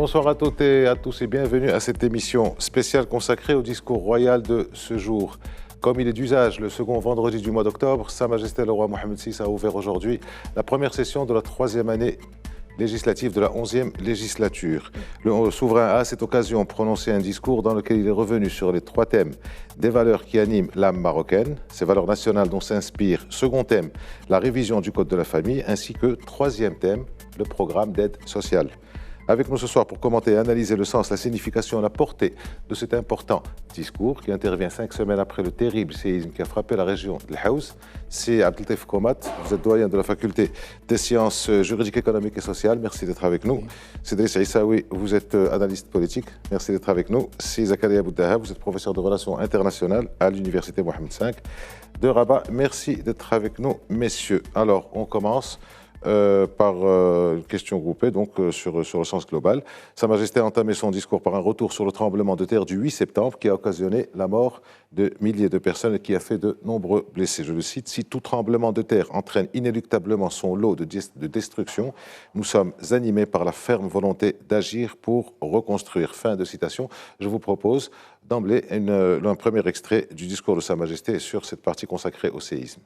Bonsoir à toutes et à tous et bienvenue à cette émission spéciale consacrée au discours royal de ce jour. Comme il est d'usage, le second vendredi du mois d'octobre, Sa Majesté le roi Mohammed VI a ouvert aujourd'hui la première session de la 3e année législative de la 11e législature. Le souverain a à cette occasion prononcé un discours dans lequel il est revenu sur les 3 thèmes des valeurs qui animent l'âme marocaine, ces valeurs nationales dont s'inspire, second thème, la révision du code de la famille, ainsi que 3e thème, le programme d'aide sociale. Avec nous ce soir pour commenter et analyser le sens, la signification et la portée de cet important discours qui intervient 5 semaines après le terrible séisme qui a frappé la région de l'Haouz, c'est Abdeltaif Komat, vous êtes doyen de la faculté des sciences juridiques, économiques et sociales, merci d'être avec nous. C'est Driss Issaoui, vous êtes analyste politique, merci d'être avec nous. C'est Zakaria Boudaha, vous êtes professeur de relations internationales à l'université Mohammed V de Rabat, merci d'être avec nous messieurs. Alors on commence par une question groupée donc, sur le sens global. Sa Majesté a entamé son discours par un retour sur le tremblement de terre du 8 septembre qui a occasionné la mort de milliers de personnes et qui a fait de nombreux blessés. Je le cite, « Si tout tremblement de terre entraîne inéluctablement son lot de destruction, nous sommes animés par la ferme volonté d'agir pour reconstruire. » Fin de citation. Je vous propose d'emblée un premier extrait du discours de Sa Majesté sur cette partie consacrée au séisme.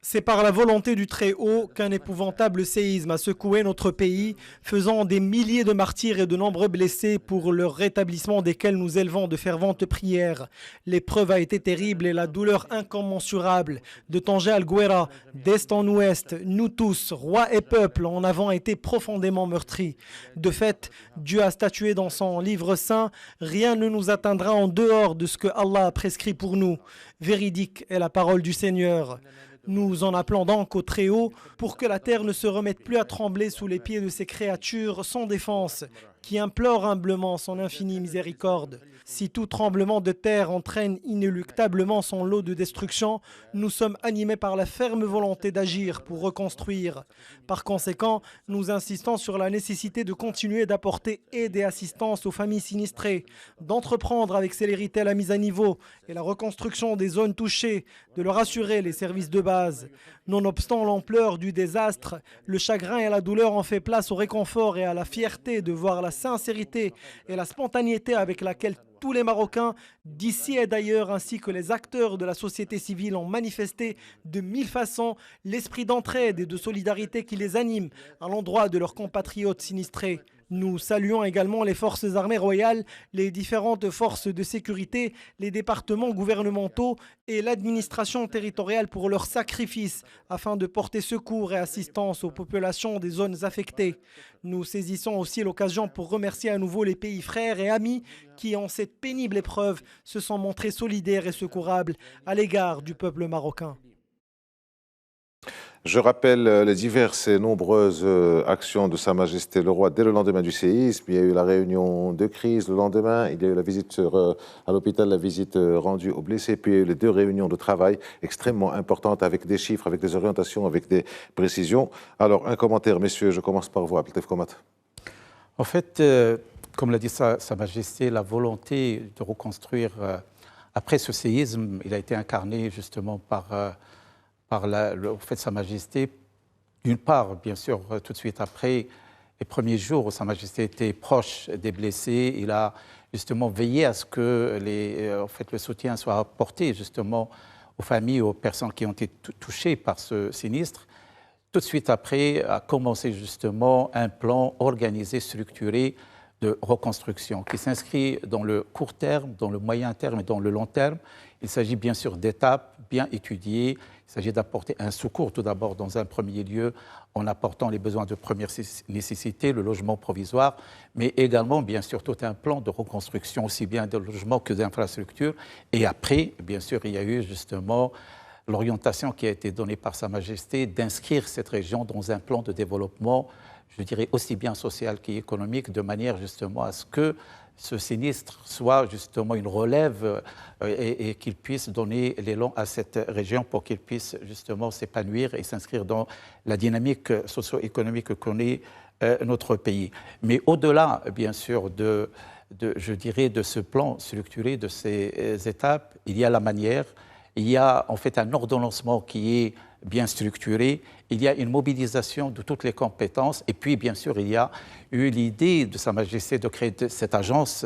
C'est par la volonté du Très-Haut qu'un épouvantable séisme a secoué notre pays, faisant des milliers de martyrs et de nombreux blessés pour leur rétablissement desquels nous élevons de ferventes prières. L'épreuve a été terrible et la douleur incommensurable. De Tanger à Guéra, d'est en ouest, nous tous, rois et peuples, en avons été profondément meurtris. De fait, Dieu a statué dans son livre saint, rien ne nous atteindra en dehors de ce que Allah a prescrit pour nous. Véridique est la parole du Seigneur. Nous en appelons donc au Très-Haut pour que la terre ne se remette plus à trembler sous les pieds de ces créatures sans défense, qui implorent humblement son infinie miséricorde. Si tout tremblement de terre entraîne inéluctablement son lot de destruction, nous sommes animés par la ferme volonté d'agir pour reconstruire. Par conséquent, nous insistons sur la nécessité de continuer d'apporter aide et assistance aux familles sinistrées, d'entreprendre avec célérité la mise à niveau et la reconstruction des zones touchées, de leur assurer les services de base. Nonobstant l'ampleur du désastre, le chagrin et la douleur ont fait place au réconfort et à la fierté de voir la sincérité et la spontanéité avec laquelle tous les Marocains, d'ici et d'ailleurs, ainsi que les acteurs de la société civile ont manifesté de 1000 façons l'esprit d'entraide et de solidarité qui les anime à l'endroit de leurs compatriotes sinistrés. Nous saluons également les forces armées royales, les différentes forces de sécurité, les départements gouvernementaux et l'administration territoriale pour leur sacrifice afin de porter secours et assistance aux populations des zones affectées. Nous saisissons aussi l'occasion pour remercier à nouveau les pays frères et amis qui, en cette pénible épreuve, se sont montrés solidaires et secourables à l'égard du peuple marocain. Je rappelle les diverses et nombreuses actions de Sa Majesté le Roi dès le lendemain du séisme. Il y a eu la réunion de crise le lendemain, il y a eu la visite à l'hôpital, la visite rendue aux blessés, puis il y a eu les 2 réunions de travail extrêmement importantes avec des chiffres, avec des orientations, avec des précisions. Alors, un commentaire, messieurs, je commence par vous, Abdeltaif Komat. En fait, comme l'a dit Sa Majesté, la volonté de reconstruire après ce séisme, il a été incarné justement par le fait de Sa Majesté. D'une part, bien sûr, tout de suite après les premiers jours où Sa Majesté était proche des blessés, il a justement veillé à ce que le soutien soit apporté justement aux familles, aux personnes qui ont été touchées par ce sinistre. Tout de suite après a commencé justement un plan organisé, structuré de reconstruction qui s'inscrit dans le court terme, dans le moyen terme et dans le long terme. Il s'agit bien sûr d'étapes bien étudiées. Il s'agit d'apporter un secours tout d'abord dans un premier lieu en apportant les besoins de première nécessité, le logement provisoire, mais également bien sûr tout un plan de reconstruction aussi bien de logement que d'infrastructures. Et après, bien sûr, il y a eu justement l'orientation qui a été donnée par Sa Majesté d'inscrire cette région dans un plan de développement, je dirais aussi bien social qu'économique, de manière justement à ce que ce sinistre soit justement une relève et qu'il puisse donner l'élan à cette région pour qu'il puisse justement s'épanouir et s'inscrire dans la dynamique socio-économique que connaît notre pays. Mais au-delà, bien sûr, je dirais, de ce plan structuré, de ces étapes, il y a la manière, il y a en fait un ordonnancement qui est bien structurée. Il y a une mobilisation de toutes les compétences. Et puis, bien sûr, il y a eu l'idée de Sa Majesté de créer cette agence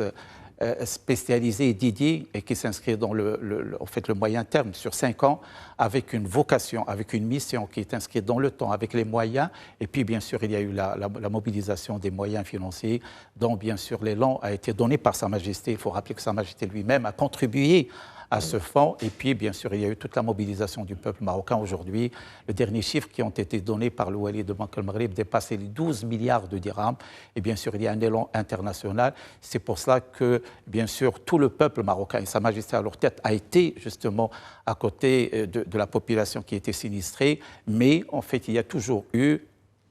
spécialisée et dédiée et qui s'inscrit dans en fait, le moyen terme sur 5 ans, avec une vocation, avec une mission qui est inscrite dans le temps, avec les moyens. Et puis, bien sûr, il y a eu la mobilisation des moyens financiers, dont, bien sûr, l'élan a été donné par Sa Majesté. Il faut rappeler que Sa Majesté lui-même a contribué à ce fonds. Et puis, bien sûr, il y a eu toute la mobilisation du peuple marocain aujourd'hui. Le dernier chiffre qui ont été donnés par le Wali de Banque al-Maghrib dépassait les 12 milliards de dirhams. Et bien sûr, il y a un élan international. C'est pour cela que, bien sûr, tout le peuple marocain et Sa Majesté à leur tête a été justement à côté de la population qui était sinistrée. Mais en fait, il y a toujours eu...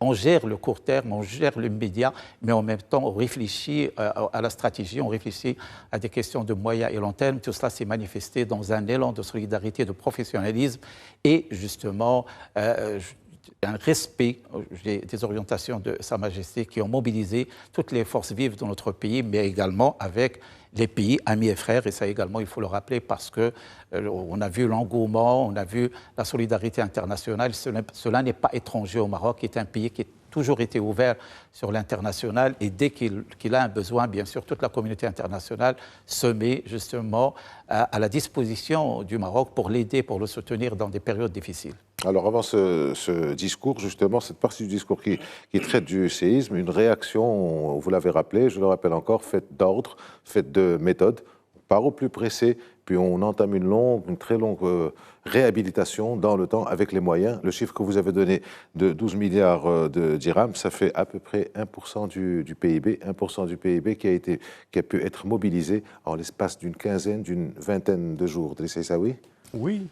On gère le court terme, on gère l'immédiat, mais en même temps, on réfléchit à la stratégie, on réfléchit à des questions de moyen et long terme. Tout cela s'est manifesté dans un élan de solidarité, de professionnalisme et justement un respect des orientations de Sa Majesté qui ont mobilisé toutes les forces vives de notre pays, mais également avec les pays amis et frères. Et ça également, il faut le rappeler parce qu'on a vu l'engouement, on a vu la solidarité internationale. Cela n'est pas étranger au Maroc, qui est un pays qui a toujours été ouvert sur l'international. Et dès qu'il a un besoin, bien sûr, toute la communauté internationale se met justement à la disposition du Maroc pour l'aider, pour le soutenir dans des périodes difficiles. Alors avant ce discours, justement, cette partie du discours qui traite du séisme, une réaction, vous l'avez rappelé, je le rappelle encore, faite d'ordre, faite de méthode, part au plus pressé, puis on entame une très longue réhabilitation dans le temps avec les moyens. Le chiffre que vous avez donné de 12 milliards de dirhams, ça fait à peu près 1% du PIB, 1% du PIB qui a pu être mobilisé en l'espace d'une vingtaine de jours. Driss Aissaoui ? Oui.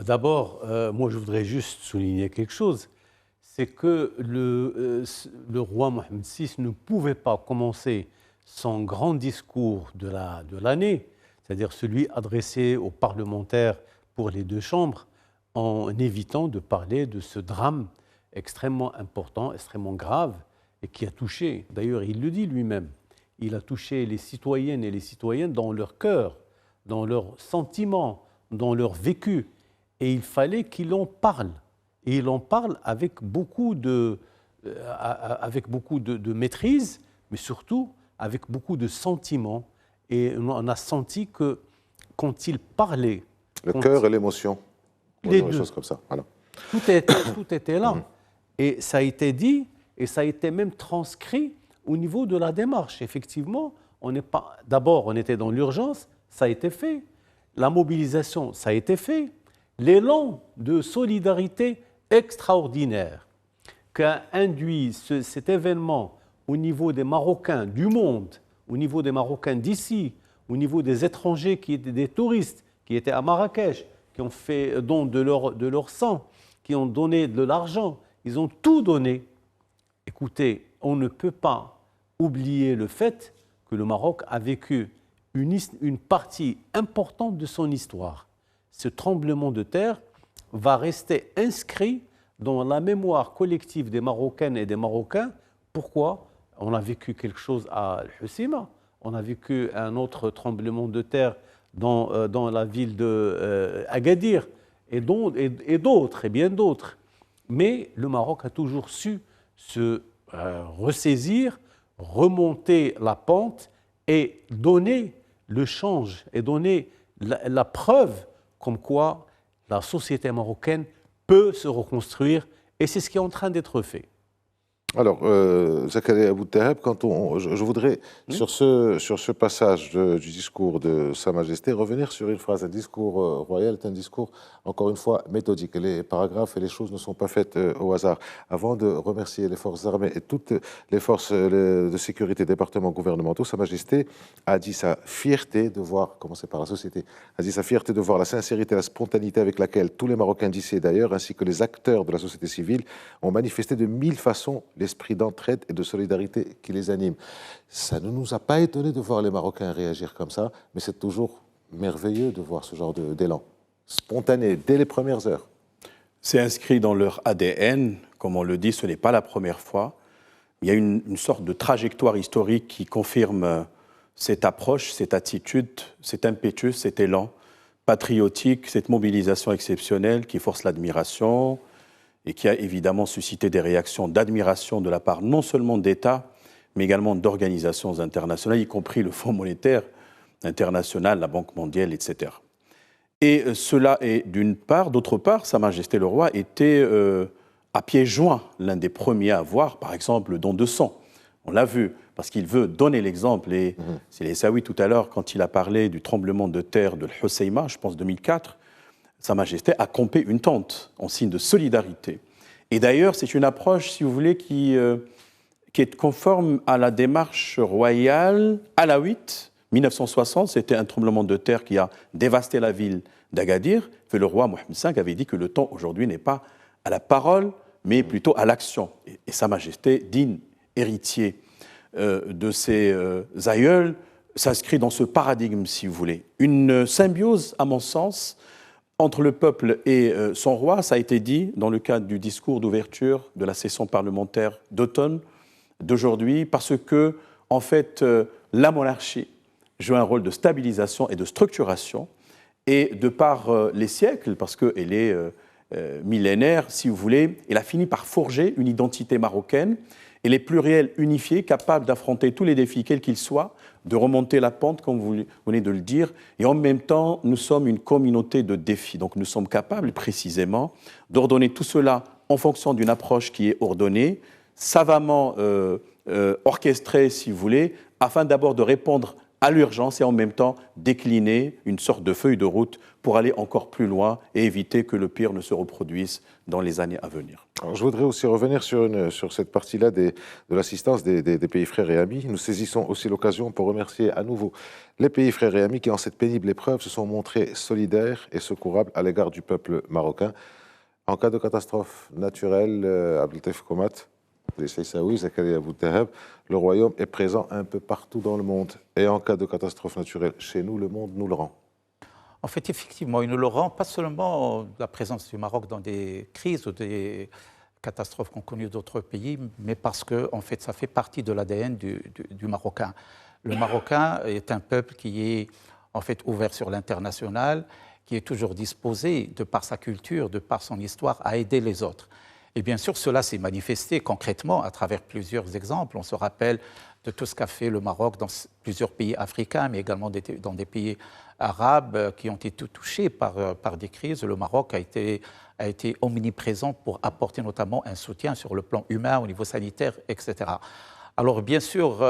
D'abord, moi je voudrais juste souligner quelque chose, c'est que le roi Mohamed VI ne pouvait pas commencer son grand discours de l'année, c'est-à-dire celui adressé aux parlementaires pour les 2 chambres, en évitant de parler de ce drame extrêmement important, extrêmement grave, et qui a touché, d'ailleurs il le dit lui-même, il a touché les citoyennes et les citoyens dans leur cœur, dans leurs sentiments, dans leur vécu. Et il fallait qu'il en parle. Et il en parle avec beaucoup de maîtrise, mais surtout avec beaucoup de sentiments. Et on a senti que quand il parlait... Le cœur et l'émotion. Les deux. Des choses comme ça. Voilà. Tout était là. Et ça a été dit, et ça a été même transcrit au niveau de la démarche. Effectivement, d'abord, on était dans l'urgence, ça a été fait. La mobilisation, ça a été fait. L'élan de solidarité extraordinaire qu'a induit cet événement au niveau des Marocains du monde, au niveau des Marocains d'ici, au niveau des étrangers qui étaient des touristes, qui étaient à Marrakech, qui ont fait don de leur sang, qui ont donné de l'argent, ils ont tout donné. Écoutez, on ne peut pas oublier le fait que le Maroc a vécu une partie importante de son histoire. Ce tremblement de terre va rester inscrit dans la mémoire collective des Marocaines et des Marocains. Pourquoi ? On a vécu quelque chose à Al-Hoceima, on a vécu un autre tremblement de terre dans la ville d'Agadir et d'autres, et bien d'autres. Mais le Maroc a toujours su se ressaisir, remonter la pente et donner le change, et donner la preuve comme quoi la société marocaine peut se reconstruire, et c'est ce qui est en train d'être fait. Alors, Zakaria Abou-Taheb, je voudrais, sur ce passage du discours de Sa Majesté, revenir sur une phrase. Un discours royal est un discours, encore une fois, méthodique. Les paragraphes et les choses ne sont pas faites au hasard. Avant de remercier les forces armées et toutes les forces de sécurité, départements gouvernementaux, Sa Majesté a dit sa fierté de voir, commencer par la société, a dit sa fierté de voir la sincérité et la spontanéité avec laquelle tous les Marocains d'ici et d'ailleurs, ainsi que les acteurs de la société civile, ont manifesté de 1000 façons l'esprit d'entraide et de solidarité qui les anime. Ça ne nous a pas étonné de voir les Marocains réagir comme ça, mais c'est toujours merveilleux de voir ce genre d'élan spontané dès les premières heures. C'est inscrit dans leur ADN, comme on le dit, ce n'est pas la première fois. Il y a une sorte de trajectoire historique qui confirme cette approche, cette attitude, cet impétus, cet élan patriotique, cette mobilisation exceptionnelle qui force l'admiration, et qui a évidemment suscité des réactions d'admiration de la part non seulement d'États, mais également d'organisations internationales, y compris le Fonds monétaire international, la Banque mondiale, etc. Et cela est d'une part. D'autre part, Sa Majesté le Roi était à pieds joints l'un des premiers à voir, par exemple, le don de sang. On l'a vu, parce qu'il veut donner l'exemple. Et c'est l'Essaoui tout à l'heure, quand il a parlé du tremblement de terre de l'Husseima, je pense 2004, Sa Majesté a campé une tente en signe de solidarité. Et d'ailleurs, c'est une approche, si vous voulez, qui est conforme à la démarche royale alaouite. 1960, c'était un tremblement de terre qui a dévasté la ville d'Agadir. Le roi Mohammed V avait dit que le temps aujourd'hui n'est pas à la parole, mais plutôt à l'action. Et Sa Majesté, digne héritier de ses aïeuls, s'inscrit dans ce paradigme, si vous voulez. Une symbiose, à mon sens, entre le peuple et son roi. Ça a été dit dans le cadre du discours d'ouverture de la session parlementaire d'automne d'aujourd'hui, parce que, en fait, la monarchie joue un rôle de stabilisation et de structuration, et de par les siècles, parce qu'elle est millénaire, si vous voulez, elle a fini par forger une identité marocaine. Elle est plurielle, unifiée, capable d'affronter tous les défis, quels qu'ils soient, de remonter la pente, comme vous venez de le dire, et en même temps, nous sommes une communauté de défis. Donc nous sommes capables, précisément, d'ordonner tout cela en fonction d'une approche qui est ordonnée, savamment orchestrée, si vous voulez, afin d'abord de répondre à l'urgence et en même temps décliner une sorte de feuille de route pour aller encore plus loin et éviter que le pire ne se reproduise dans les années à venir. Alors, je voudrais aussi revenir sur cette partie-là de l'assistance des pays frères et amis. Nous saisissons aussi l'occasion pour remercier à nouveau les pays frères et amis qui, en cette pénible épreuve, se sont montrés solidaires et secourables à l'égard du peuple marocain. En cas de catastrophe naturelle, Abdeltef Komat, le royaume est présent un peu partout dans le monde. Et en cas de catastrophe naturelle chez nous, le monde nous le rend. En fait, effectivement, il nous le rend, pas seulement la présence du Maroc dans des crises ou des catastrophes qu'ont connues d'autres pays, mais parce que, en fait, ça fait partie de l'ADN du Marocain. Le Marocain est un peuple qui est, en fait, ouvert sur l'international, qui est toujours disposé, de par sa culture, de par son histoire, à aider les autres. Et bien sûr, cela s'est manifesté concrètement à travers plusieurs exemples. On se rappelle de tout ce qu'a fait le Maroc dans plusieurs pays africains, mais également dans des pays arabes qui ont été touchés par des crises. Le Maroc a été omniprésent pour apporter notamment un soutien sur le plan humain, au niveau sanitaire, etc. Alors bien sûr,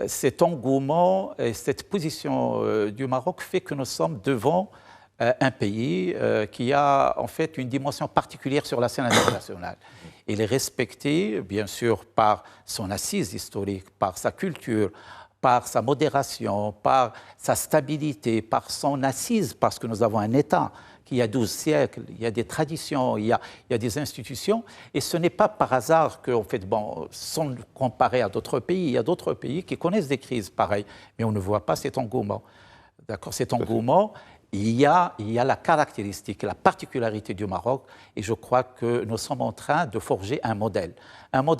cet engouement et cette position du Maroc fait que nous sommes devant un pays qui a en fait une dimension particulière sur la scène internationale. Il est respecté, bien sûr, par son assise historique, par sa culture, par sa modération, par sa stabilité, par son assise, parce que nous avons un État qui a 12 siècles, il y a des traditions, il y a des institutions, et ce n'est pas par hasard que, en fait, sans comparer à d'autres pays, il y a d'autres pays qui connaissent des crises pareilles, mais on ne voit pas cet engouement. D'accord, cet engouement. Il y a la caractéristique, la particularité du Maroc, et je crois que nous sommes en train de forger un modèle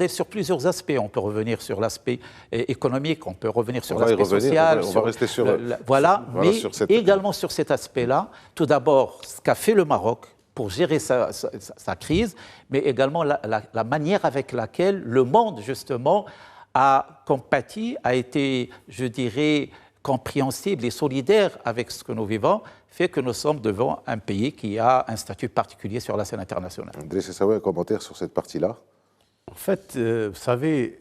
sur plusieurs aspects. On peut revenir sur l'aspect économique, on peut revenir sur l'aspect social. On va rester sur mais également sur cet aspect-là. Tout d'abord, ce qu'a fait le Maroc pour gérer sa crise, mais également la manière avec laquelle le monde, justement, a compati, a été, je dirais, compréhensible et solidaire avec ce que nous vivons, fait que nous sommes devant un pays qui a un statut particulier sur la scène internationale. André Sessaoui, un commentaire sur cette partie-là? En fait, vous savez,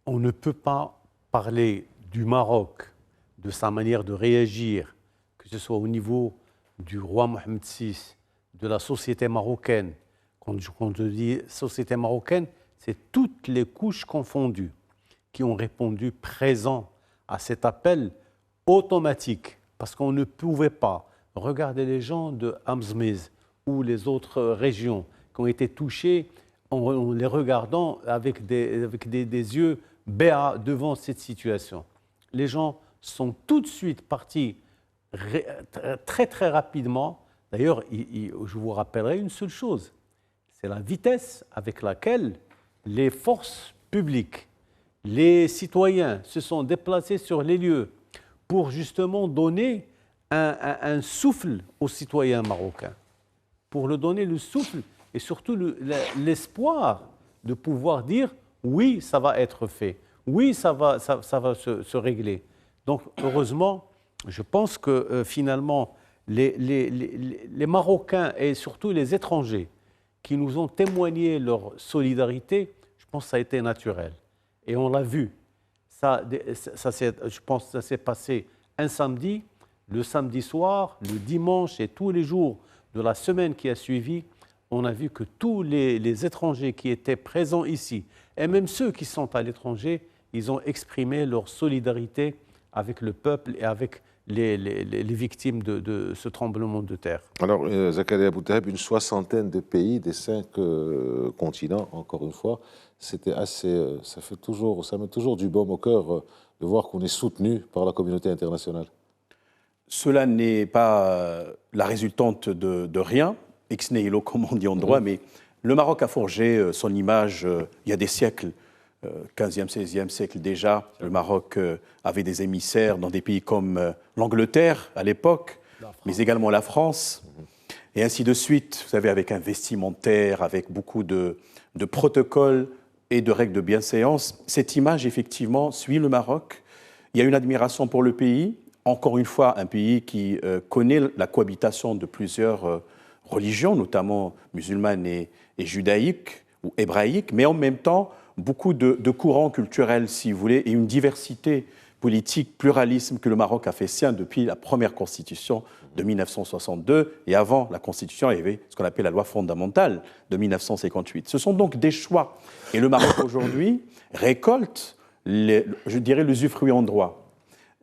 on ne peut pas parler du Maroc, de sa manière de réagir, que ce soit au niveau du roi Mohammed VI, de la société marocaine. Quand je dis société marocaine, c'est toutes les couches confondues qui ont répondu présent à cet appel automatique, parce qu'on ne pouvait pas regarder les gens de Hamzmiz ou les autres régions qui ont été touchées en les regardant avec des yeux béats devant cette situation. Les gens sont tout de suite partis très très rapidement. D'ailleurs, je vous rappellerai une seule chose, c'est la vitesse avec laquelle les forces publiques, les citoyens se sont déplacés sur les lieux pour justement donner un souffle aux citoyens marocains, pour leur donner le souffle et surtout l'espoir de pouvoir dire oui, ça va être fait, oui, ça va se régler. Donc heureusement, je pense que finalement, les Marocains et surtout les étrangers qui nous ont témoigné leur solidarité, je pense que ça a été naturel. Et on l'a vu. Je pense que ça s'est passé un samedi, le samedi soir, le dimanche et tous les jours de la semaine qui a suivi. On a vu que tous les étrangers qui étaient présents ici, et même ceux qui sont à l'étranger, ils ont exprimé leur solidarité avec le peuple et avec les victimes de ce tremblement de terre. Alors, Zakaria Boutaheb, une soixantaine de pays des 5 continents, encore une fois, c'était assez, ça met toujours du baume au cœur de voir qu'on est soutenu par la communauté internationale. Cela n'est pas la résultante de rien, ex nihilo, comme on dit en droit, mais le Maroc a forgé son image il y a des siècles. 15e, 16e siècle déjà, le Maroc avait des émissaires dans des pays comme l'Angleterre à l'époque, mais également la France, et ainsi de suite. Vous savez, avec un vestimentaire, avec beaucoup de protocoles et de règles de bienséance. Cette image, effectivement, suit le Maroc. Il y a une admiration pour le pays. Encore une fois, un pays qui connaît la cohabitation de plusieurs religions, notamment musulmanes et judaïques ou hébraïques, mais en même temps, beaucoup de courants culturels, si vous voulez, et une diversité politique, pluralisme que le Maroc a fait sien depuis la première constitution de 1962. Et avant la constitution, il y avait ce qu'on appelle la loi fondamentale de 1958. Ce sont donc des choix. Et le Maroc, aujourd'hui, récolte, je dirais, l'usufruit en droit.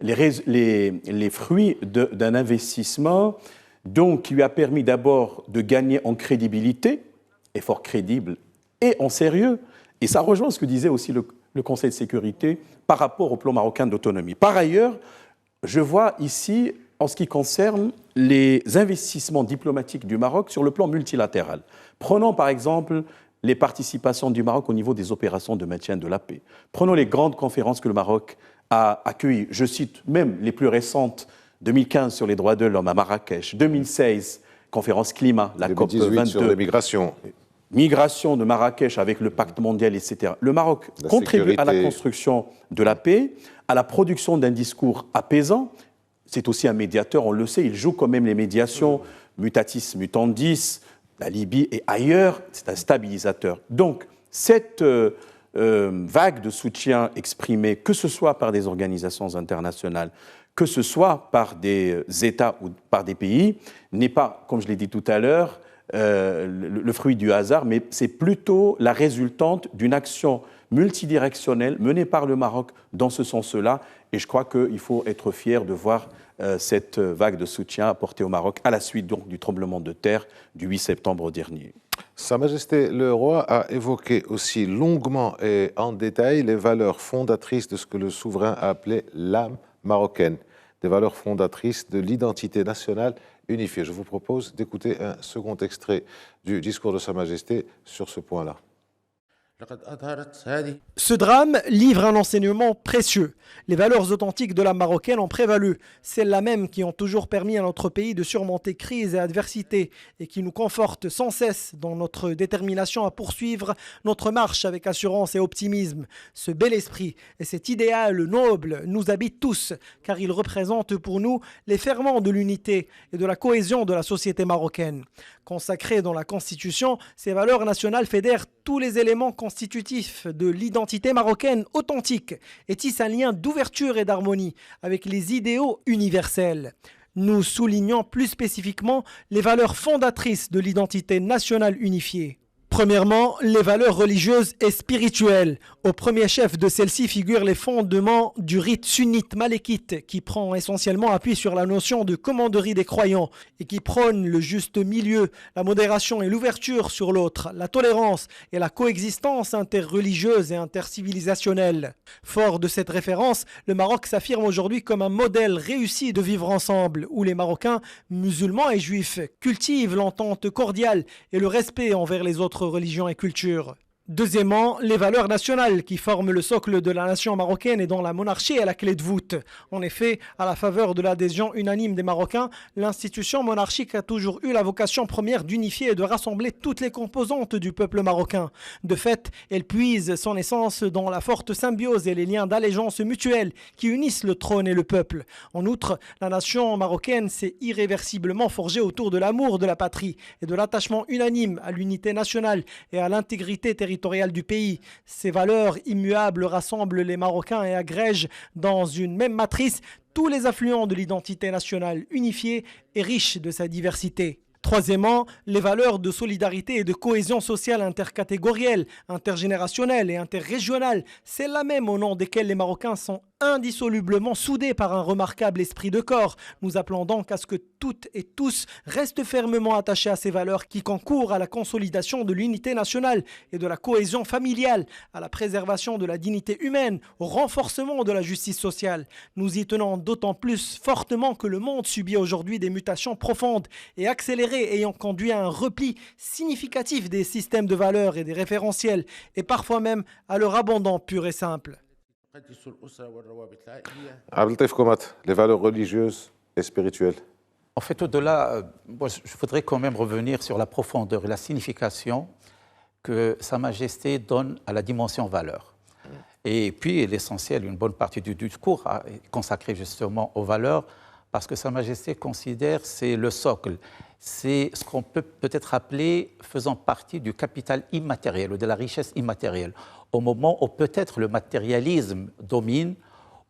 Les fruits d'un investissement donc, qui lui a permis d'abord de gagner en crédibilité, effort crédible, et en sérieux. Et ça rejoint ce que disait aussi le Conseil de sécurité par rapport au plan marocain d'autonomie. Par ailleurs, je vois ici, en ce qui concerne les investissements diplomatiques du Maroc sur le plan multilatéral. Prenons par exemple les participations du Maroc au niveau des opérations de maintien de la paix. Prenons les grandes conférences que le Maroc a accueillies. Je cite même les plus récentes, 2015 sur les droits de l'homme à Marrakech, 2016, conférence climat, la COP 22. Sur l'immigration. Migration de Marrakech avec le pacte mondial, etc. Le Maroc contribue à la construction de la paix, à la production d'un discours apaisant. C'est aussi un médiateur, on le sait, il joue quand même les médiations, mutatis mutandis, la Libye et ailleurs, c'est un stabilisateur. Donc, cette vague de soutien exprimée, que ce soit par des organisations internationales, que ce soit par des États ou par des pays, n'est pas, comme je l'ai dit tout à l'heure, le fruit du hasard, mais c'est plutôt la résultante d'une action multidirectionnelle menée par le Maroc dans ce sens-là. Et je crois qu'il faut être fier de voir cette vague de soutien apportée au Maroc à la suite donc du tremblement de terre du 8 septembre dernier. Sa Majesté le Roi a évoqué aussi longuement et en détail les valeurs fondatrices de ce que le souverain a appelé l'âme marocaine, des valeurs fondatrices de l'identité nationale unifiée. Je vous propose d'écouter un second extrait du discours de Sa Majesté sur ce point-là. Ce drame livre un enseignement précieux. Les valeurs authentiques de l'âme marocaine ont prévalu, celles-là même qui ont toujours permis à notre pays de surmonter crises et adversités et qui nous confortent sans cesse dans notre détermination à poursuivre notre marche avec assurance et optimisme. Ce bel esprit et cet idéal noble nous habitent tous, car ils représentent pour nous les ferments de l'unité et de la cohésion de la société marocaine. Consacrées dans la Constitution, ces valeurs nationales fédèrent tous les éléments constitutifs de l'identité marocaine authentique et tissent un lien d'ouverture et d'harmonie avec les idéaux universels. Nous soulignons plus spécifiquement les valeurs fondatrices de l'identité nationale unifiée. Premièrement, les valeurs religieuses et spirituelles. Au premier chef de celles-ci figurent les fondements du rite sunnite malékite qui prend essentiellement appui sur la notion de commanderie des croyants et qui prône le juste milieu, la modération et l'ouverture sur l'autre, la tolérance et la coexistence interreligieuse et intercivilisationnelle. Fort de cette référence, le Maroc s'affirme aujourd'hui comme un modèle réussi de vivre ensemble où les Marocains, musulmans et juifs, cultivent l'entente cordiale et le respect envers les autres religions et cultures. Deuxièmement, les valeurs nationales qui forment le socle de la nation marocaine et dont la monarchie est la clé de voûte. En effet, à la faveur de l'adhésion unanime des Marocains, l'institution monarchique a toujours eu la vocation première d'unifier et de rassembler toutes les composantes du peuple marocain. De fait, elle puise son essence dans la forte symbiose et les liens d'allégeance mutuelle qui unissent le trône et le peuple. En outre, la nation marocaine s'est irréversiblement forgée autour de l'amour de la patrie et de l'attachement unanime à l'unité nationale et à l'intégrité territoriale du pays. Ces valeurs immuables rassemblent les Marocains et agrègent dans une même matrice tous les affluents de l'identité nationale unifiée et riche de sa diversité. Troisièmement, les valeurs de solidarité et de cohésion sociale intercatégorielle, intergénérationnelle et interrégionale, celles-là même au nom desquelles les Marocains sont indissolublement soudés par un remarquable esprit de corps. Nous appelons donc à ce que toutes et tous restent fermement attachés à ces valeurs qui concourent à la consolidation de l'unité nationale et de la cohésion familiale, à la préservation de la dignité humaine, au renforcement de la justice sociale. Nous y tenons d'autant plus fortement que le monde subit aujourd'hui des mutations profondes et accélérées ayant conduit à un repli significatif des systèmes de valeurs et des référentiels, et parfois même à leur abandon pur et simple. Abdeltaïf Komat, les valeurs religieuses et spirituelles. En fait, au-delà, je voudrais quand même revenir sur la profondeur et la signification que Sa Majesté donne à la dimension valeur. Et puis, l'essentiel, une bonne partie du discours est consacrée justement aux valeurs, parce que Sa Majesté considère c'est le socle, c'est ce qu'on peut peut-être appeler faisant partie du capital immatériel ou de la richesse immatérielle. Au moment où peut-être le matérialisme domine,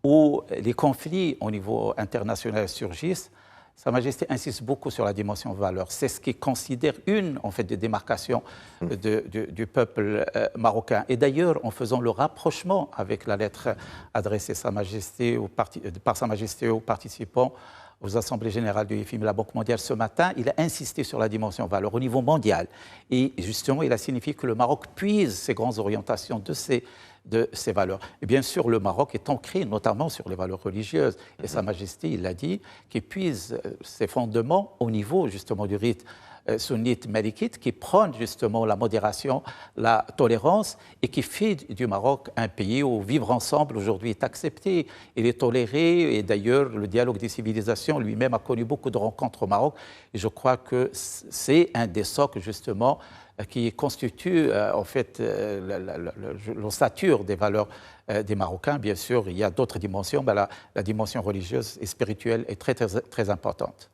où les conflits au niveau international surgissent, Sa Majesté insiste beaucoup sur la dimension valeur. C'est ce qu'il considère une en fait, des démarcations du peuple marocain. Et d'ailleurs, en faisant le rapprochement avec la lettre adressée par Sa Majesté aux participants aux assemblées générales du FMI, la Banque mondiale ce matin, il a insisté sur la dimension valeur au niveau mondial. Et justement, il a signifié que le Maroc puise ses grandes orientations de ces valeurs. Et bien sûr, le Maroc est ancré notamment sur les valeurs religieuses. Et Sa Majesté, il l'a dit, qu'il puise ses fondements au niveau justement du rite sunnite malikite, qui prône justement la modération, la tolérance et qui fait du Maroc un pays où vivre ensemble aujourd'hui est accepté, il est toléré. Et d'ailleurs, le dialogue des civilisations lui-même a connu beaucoup de rencontres au Maroc. Et je crois que c'est un des socles justement qui constitue en fait l'ossature des valeurs des Marocains. Bien sûr, il y a d'autres dimensions, mais la dimension religieuse et spirituelle est très, très, très importante.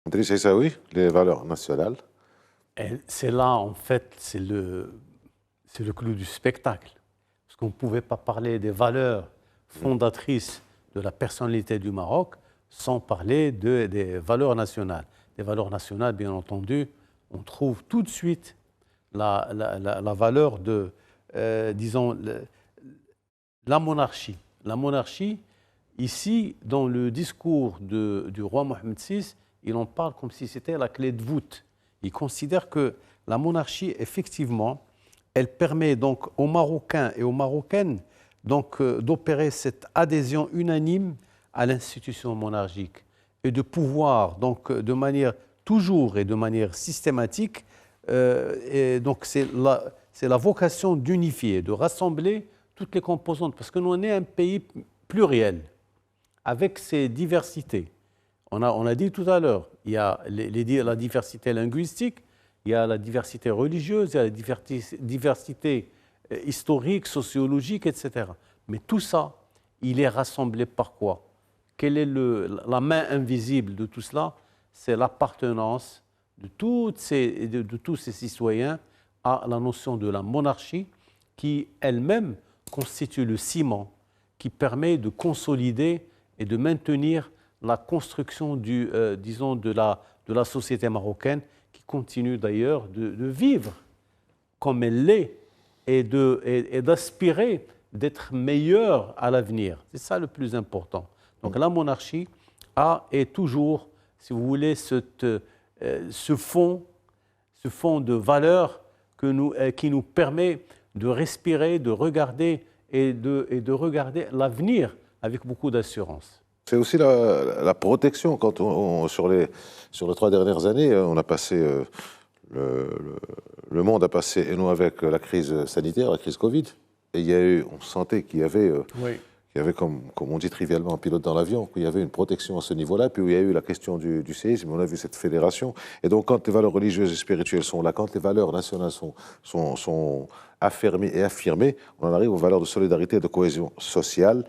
Idriss Essaoui, les valeurs nationales. C'est là, en fait, c'est le clou du spectacle. Parce qu'on ne pouvait pas parler des valeurs fondatrices de la personnalité du Maroc sans parler des valeurs nationales. Des valeurs nationales, bien entendu, on trouve tout de suite la valeur de, disons, la monarchie. La monarchie, ici, dans le discours du roi Mohamed VI, il en parle comme si c'était la clé de voûte. Il considère que la monarchie, effectivement, elle permet donc aux Marocains et aux Marocaines donc, d'opérer cette adhésion unanime à l'institution monarchique et de pouvoir, donc, de manière toujours et de manière systématique, et donc c'est la vocation d'unifier, de rassembler toutes les composantes, parce que nous, on est un pays pluriel, avec ses diversités. On a dit tout à l'heure, il y a la diversité linguistique, il y a la diversité religieuse, il y a la diversité historique, sociologique, etc. Mais tout ça, il est rassemblé par quoi? Quelle est la main invisible de tout cela? C'est l'appartenance de tous ces citoyens à la notion de la monarchie qui elle-même constitue le ciment qui permet de consolider et de maintenir la construction disons de la société marocaine qui continue d'ailleurs de vivre comme elle l'est et d'aspirer d'être meilleure à l'avenir. C'est ça le plus important. Donc la monarchie est toujours, si vous voulez, ce fond de valeurs qui nous permet de respirer, de regarder et de regarder l'avenir avec beaucoup d'assurance. C'est aussi la protection. Quand sur les 3 dernières années, on a passé le monde a passé, et nous avec la crise sanitaire, la crise Covid, et il y a eu, on sentait qu'il y avait, comme on dit trivialement, un pilote dans l'avion, qu'il y avait une protection à ce niveau-là, puis où il y a eu la question du séisme, on a vu cette fédération. Et donc, quand les valeurs religieuses et spirituelles sont là, quand les valeurs nationales sont affermies et affirmées, on en arrive aux valeurs de solidarité et de cohésion sociale,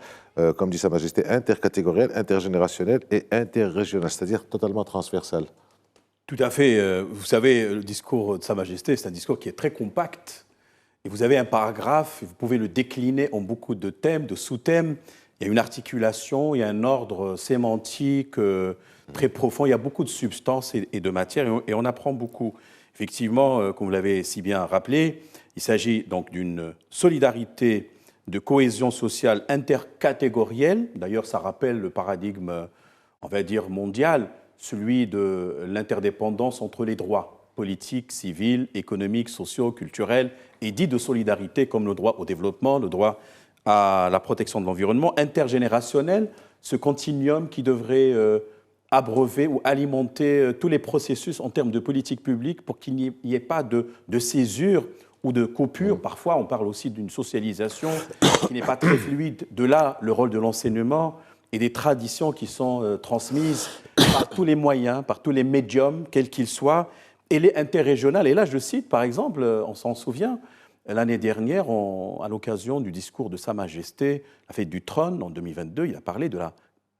comme dit Sa Majesté, intercatégorielle, intergénérationnelle et interrégionale, c'est-à-dire totalement transversale. Tout à fait. Vous savez, le discours de Sa Majesté, c'est un discours qui est très compact. Et vous avez un paragraphe, vous pouvez le décliner en beaucoup de thèmes, de sous-thèmes. Il y a une articulation, il y a un ordre sémantique très profond. Il y a beaucoup de substances et de matière, et on apprend beaucoup. Effectivement, comme vous l'avez si bien rappelé, il s'agit donc d'une solidarité de cohésion sociale intercatégorielle. D'ailleurs, ça rappelle le paradigme, on va dire, mondial, celui de l'interdépendance entre les droits politiques, civils, économiques, sociaux, culturels, et dit de solidarité comme le droit au développement, le droit à la protection de l'environnement, intergénérationnel, ce continuum qui devrait abreuver ou alimenter tous les processus en termes de politique publique pour qu'il n'y ait pas de césure ou de coupure. Parfois, on parle aussi d'une socialisation qui n'est pas très fluide. De là, le rôle de l'enseignement et des traditions qui sont transmises par tous les moyens, par tous les médiums, quels qu'ils soient, et les interrégionales. Et là, je cite, par exemple, on s'en souvient, l'année dernière, à l'occasion du discours de Sa Majesté, la fête du trône, en 2022, il a parlé de la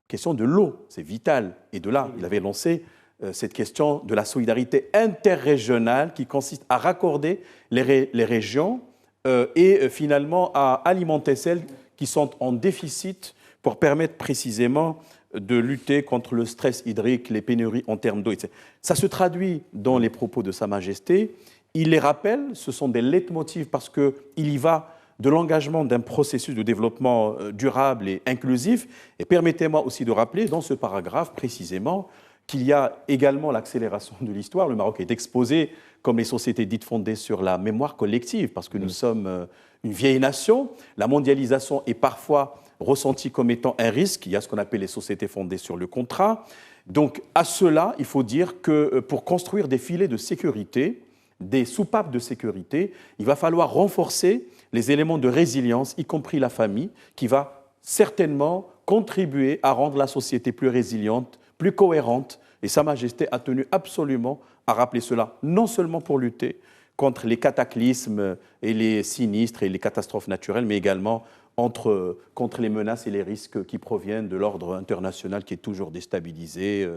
question de l'eau, c'est vital. Et de là, il avait lancé cette question de la solidarité interrégionale qui consiste à raccorder les régions et finalement à alimenter celles qui sont en déficit pour permettre précisément de lutter contre le stress hydrique, les pénuries en termes d'eau, etc. Ça se traduit dans les propos de Sa Majesté. Il les rappelle, ce sont des leitmotifs parce qu'il y va de l'engagement d'un processus de développement durable et inclusif. Et permettez-moi aussi de rappeler dans ce paragraphe précisément qu'il y a également l'accélération de l'histoire. Le Maroc est exposé comme les sociétés dites fondées sur la mémoire collective, parce que nous sommes une vieille nation. La mondialisation est parfois ressentie comme étant un risque. Il y a ce qu'on appelle les sociétés fondées sur le contrat. Donc à cela, il faut dire que pour construire des filets de sécurité, des soupapes de sécurité, il va falloir renforcer les éléments de résilience, y compris la famille, qui va certainement contribuer à rendre la société plus résiliente, plus cohérente. Et Sa Majesté a tenu absolument à rappeler cela, non seulement pour lutter contre les cataclysmes et les sinistres et les catastrophes naturelles, mais également contre les menaces et les risques qui proviennent de l'ordre international qui est toujours déstabilisé,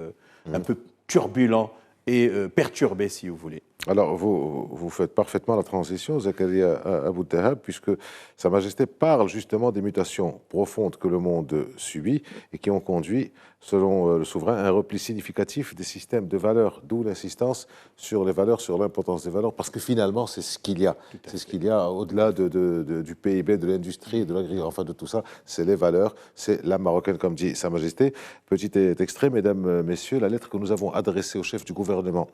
un peu turbulent et perturbé, si vous voulez. Alors, vous faites parfaitement la transition, Zakaria Abou Dahab, puisque Sa Majesté parle justement des mutations profondes que le monde subit et qui ont conduit, selon le souverain, à un repli significatif des systèmes de valeurs, d'où l'insistance sur les valeurs, sur l'importance des valeurs, parce que finalement, c'est ce qu'il y a. C'est ce qu'il y a au-delà du PIB, de l'industrie, de l'agriculture, enfin de tout ça, c'est les valeurs, c'est la marocaine, comme dit Sa Majesté. Petit extrait, mesdames, messieurs, la lettre que nous avons adressée au chef du gouvernement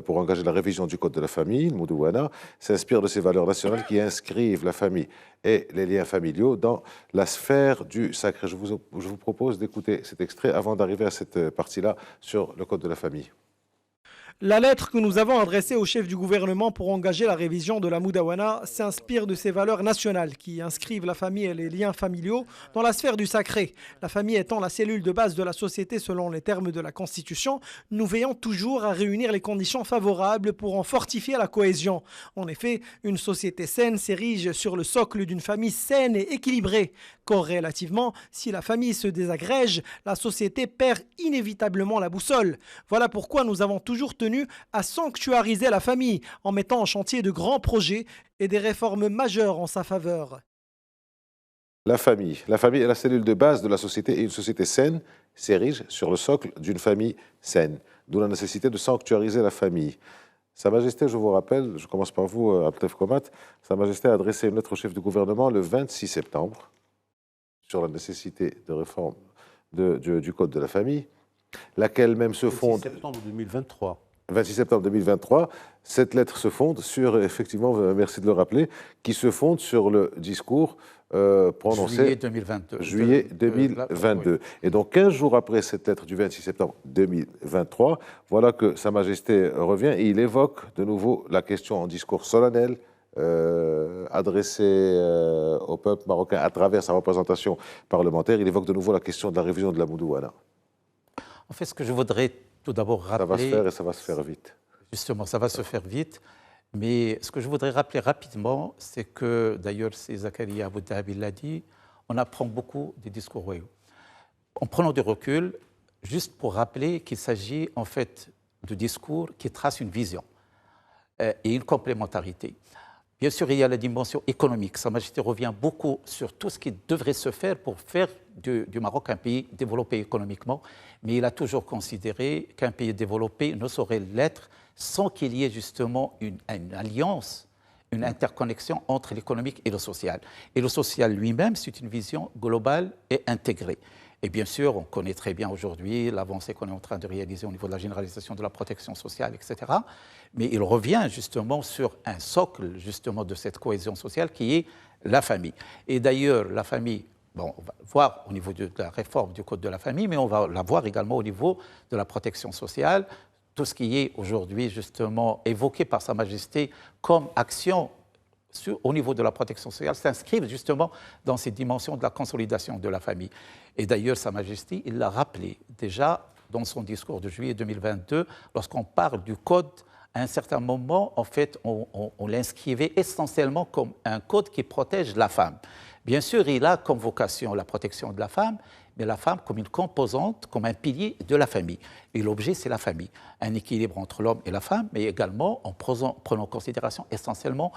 pour engager la révision du Code de la famille, le Moudouana, s'inspire de ces valeurs nationales qui inscrivent la famille et les liens familiaux dans la sphère du sacré. Je vous propose d'écouter cet extrait avant d'arriver à cette partie-là sur le Code de la famille. La lettre que nous avons adressée au chef du gouvernement pour engager la révision de la Moudawana s'inspire de ces valeurs nationales qui inscrivent la famille et les liens familiaux dans la sphère du sacré. La famille étant la cellule de base de la société selon les termes de la Constitution, nous veillons toujours à réunir les conditions favorables pour en fortifier la cohésion. En effet, une société saine s'érige sur le socle d'une famille saine et équilibrée. Corrélativement, si la famille se désagrège, la société perd inévitablement la boussole. Voilà pourquoi nous avons toujours tenu à sanctuariser la famille en mettant en chantier de grands projets et des réformes majeures en sa faveur. La famille est la cellule de base de la société et une société saine s'érige sur le socle d'une famille saine, d'où la nécessité de sanctuariser la famille. Sa Majesté, je vous rappelle, je commence par vous, Abdel Komat, Sa Majesté a adressé une lettre au chef du gouvernement le 26 septembre sur la nécessité de réforme du Code de la famille, laquelle même se fonde... 26 septembre 2023. 26 septembre 2023, cette lettre se fonde sur, effectivement, merci de le rappeler, qui se fonde sur le discours prononcée. Juillet 2022. Juillet 2022. Et donc 15 jours après cette lettre du 26 septembre 2023, voilà que Sa Majesté revient et il évoque de nouveau la question en discours solennel adressé au peuple marocain à travers sa représentation parlementaire. Il évoque de nouveau la question de la révision de la Moudouana. En fait, ce que je voudrais tout d'abord rappeler... Ça va se faire et ça va se faire vite. Justement, ça va se faire vite. Mais ce que je voudrais rappeler rapidement, c'est que, d'ailleurs, c'est Zakaria Abou Dhabi l'a dit, on apprend beaucoup des discours royaux. En prenant du recul, juste pour rappeler qu'il s'agit en fait de discours qui tracent une vision et une complémentarité. Bien sûr, il y a la dimension économique. Sa Majesté revient beaucoup sur tout ce qui devrait se faire pour faire du Maroc un pays développé économiquement, mais il a toujours considéré qu'un pays développé ne saurait l'être sans qu'il y ait justement une alliance, une interconnexion entre l'économique et le social. Et le social lui-même, c'est une vision globale et intégrée. Et bien sûr, on connaît très bien aujourd'hui l'avancée qu'on est en train de réaliser au niveau de la généralisation de la protection sociale, etc. Mais il revient justement sur un socle justement de cette cohésion sociale qui est la famille. Et d'ailleurs, la famille, bon, on va voir au niveau de la réforme du Code de la famille, mais on va la voir également au niveau de la protection sociale. Tout ce qui est aujourd'hui justement évoqué par Sa Majesté comme action au niveau de la protection sociale s'inscrivent justement dans ces dimensions de la consolidation de la famille. Et d'ailleurs, Sa Majesté, il l'a rappelé déjà dans son discours de juillet 2022, lorsqu'on parle du code, à un certain moment, en fait, on l'inscrivait essentiellement comme un code qui protège la femme. Bien sûr, il a comme vocation la protection de la femme, mais la femme comme une composante, comme un pilier de la famille. Et l'objet, c'est la famille. Un équilibre entre l'homme et la femme, mais également en prenant en considération essentiellement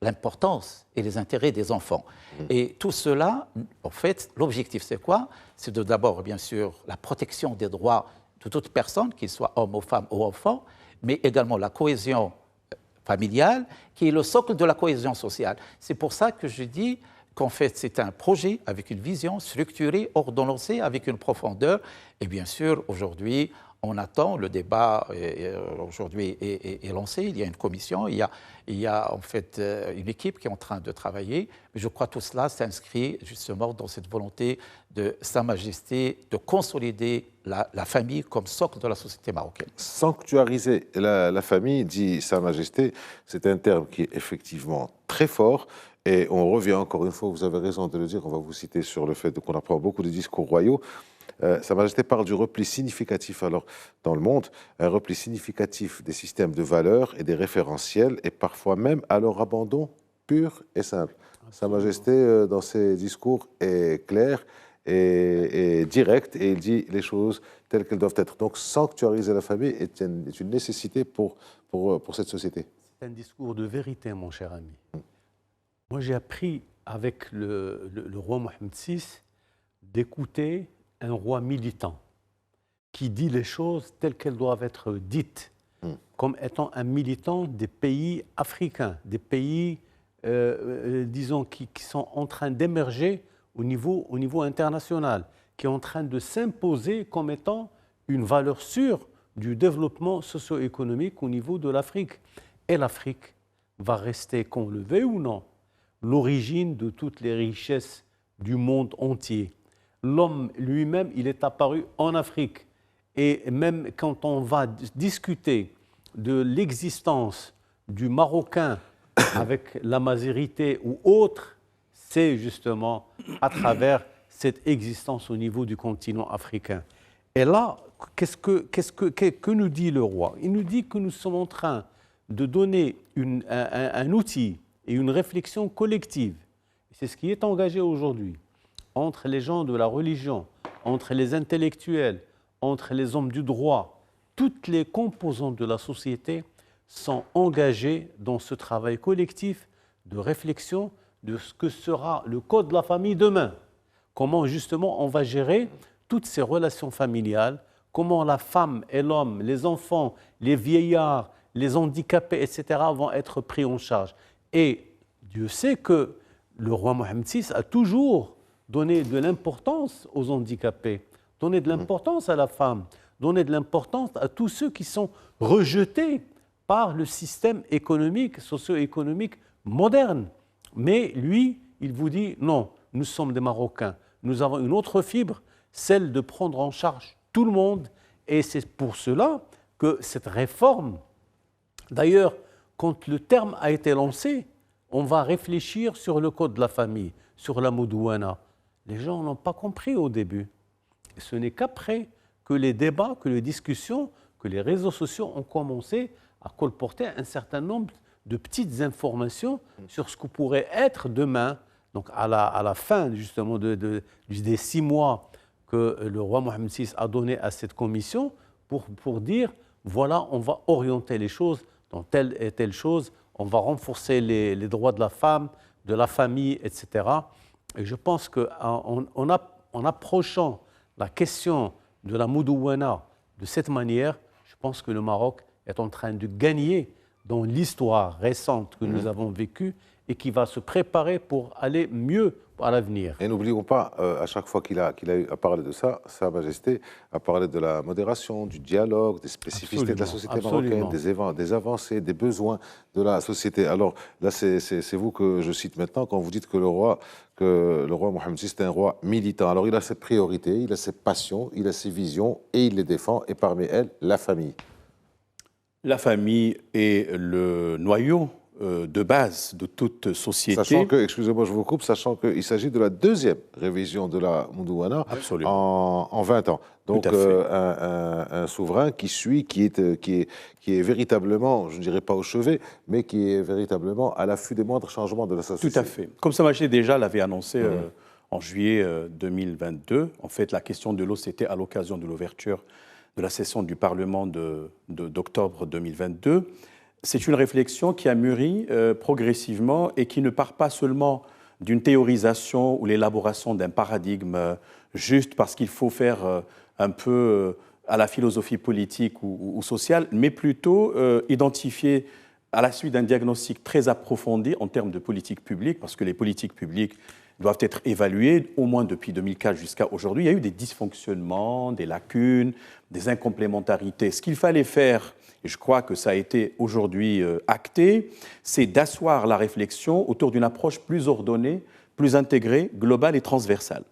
l'importance et les intérêts des enfants. Et tout cela, en fait, l'objectif, c'est quoi? C'est d'abord, bien sûr, la protection des droits de toute personne, qu'il soit homme ou femme ou enfant, mais également la cohésion familiale, qui est le socle de la cohésion sociale. C'est pour ça que je dis qu'en fait, c'est un projet avec une vision structurée, ordonnancée, avec une profondeur. Et bien sûr, aujourd'hui, on attend, le débat aujourd'hui est lancé, il y a une commission, il y a en fait une équipe qui est en train de travailler. Mais je crois que tout cela s'inscrit justement dans cette volonté de Sa Majesté de consolider la famille comme socle de la société marocaine. Sanctuariser la famille, dit Sa Majesté, c'est un terme qui est effectivement très fort. Et on revient encore une fois, vous avez raison de le dire, on va vous citer sur le fait qu'on apprend beaucoup de discours royaux. Sa Majesté parle du repli significatif alors dans le monde, un repli significatif des systèmes de valeurs et des référentiels, et parfois même à leur abandon pur et simple. Sa Majesté, dans ses discours, est clair et direct, et il dit les choses telles qu'elles doivent être. Donc sanctuariser la famille est une nécessité pour cette société. C'est un discours de vérité, mon cher ami. Moi, j'ai appris avec le roi Mohamed VI d'écouter un roi militant qui dit les choses telles qu'elles doivent être dites, comme étant un militant des pays africains, des pays, disons, qui sont en train d'émerger au niveau international, qui est en train de s'imposer comme étant une valeur sûre du développement socio-économique au niveau de l'Afrique. Et l'Afrique va rester, qu'on le veuille ou non, l'origine de toutes les richesses du monde entier. L'homme lui-même, il est apparu en Afrique. Et même quand on va discuter de l'existence du Marocain avec la Mazérité ou autre, c'est justement à travers cette existence au niveau du continent africain. Et là, que nous dit le roi? Il nous dit que nous sommes en train de donner un outil et une réflexion collective. C'est ce qui est engagé aujourd'hui entre les gens de la religion, entre les intellectuels, entre les hommes du droit. Toutes les composantes de la société sont engagées dans ce travail collectif de réflexion de ce que sera le code de la famille demain. Comment justement on va gérer toutes ces relations familiales, comment la femme et l'homme, les enfants, les vieillards, les handicapés, etc. vont être pris en charge. Et Dieu sait que le roi Mohamed VI a toujours donné de l'importance aux handicapés, donné de l'importance à la femme, donné de l'importance à tous ceux qui sont rejetés par le système économique, socio-économique moderne. Mais lui, il vous dit non, nous sommes des Marocains. Nous avons une autre fibre, celle de prendre en charge tout le monde. Et c'est pour cela que cette réforme, d'ailleurs, quand le terme a été lancé, on va réfléchir sur le code de la famille, sur la Moudouana. Les gens n'ont pas compris au début. Et ce n'est qu'après que les débats, que les discussions, que les réseaux sociaux ont commencé à colporter un certain nombre de petites informations sur ce que pourrait être demain. Donc à la fin justement des 6 mois que le roi Mohammed VI a donné à cette commission pour dire, voilà, on va orienter les choses dans telle et telle chose, on va renforcer les droits de la femme, de la famille, etc. Et je pense qu'en approchant la question de la Moudouana de cette manière, je pense que le Maroc est en train de gagner dans l'histoire récente que nous avons vécue et qui va se préparer pour aller mieux à l'avenir. Et n'oublions pas, à chaque fois qu'il a eu à parler de ça, Sa Majesté a parlé de la modération, du dialogue, des spécificités de la société marocaine, des avancées, des besoins de la société. Alors là, c'est vous que je cite maintenant quand vous dites que le roi Mohammed VI est un roi militant. Alors il a ses priorités, il a ses passions, il a ses visions et il les défend. Et parmi elles, la famille. La famille est le noyau de base de toute société. Sachant que, excusez-moi, je vous coupe, sachant qu'il s'agit de la 2e révision de la Moudouana en 20 ans. Donc un souverain qui suit, qui est véritablement, je ne dirais pas au chevet, mais qui est véritablement à l'affût des moindres changements de la société. Tout à fait. Comme Sa Majesté déjà l'avait annoncé en juillet 2022, en fait, la question de l'eau, c'était à l'occasion de l'ouverture de la session du Parlement d'octobre 2022. C'est une réflexion qui a mûri progressivement et qui ne part pas seulement d'une théorisation ou l'élaboration d'un paradigme juste parce qu'il faut faire un peu à la philosophie politique ou sociale, mais plutôt identifier à la suite d'un diagnostic très approfondi en termes de politique publique, parce que les politiques publiques doivent être évaluées, au moins depuis 2004 jusqu'à aujourd'hui. Il y a eu des dysfonctionnements, des lacunes, des incomplémentarités. Ce qu'il fallait faire, et je crois que ça a été aujourd'hui acté, c'est d'asseoir la réflexion autour d'une approche plus ordonnée, plus intégrée, globale et transversale.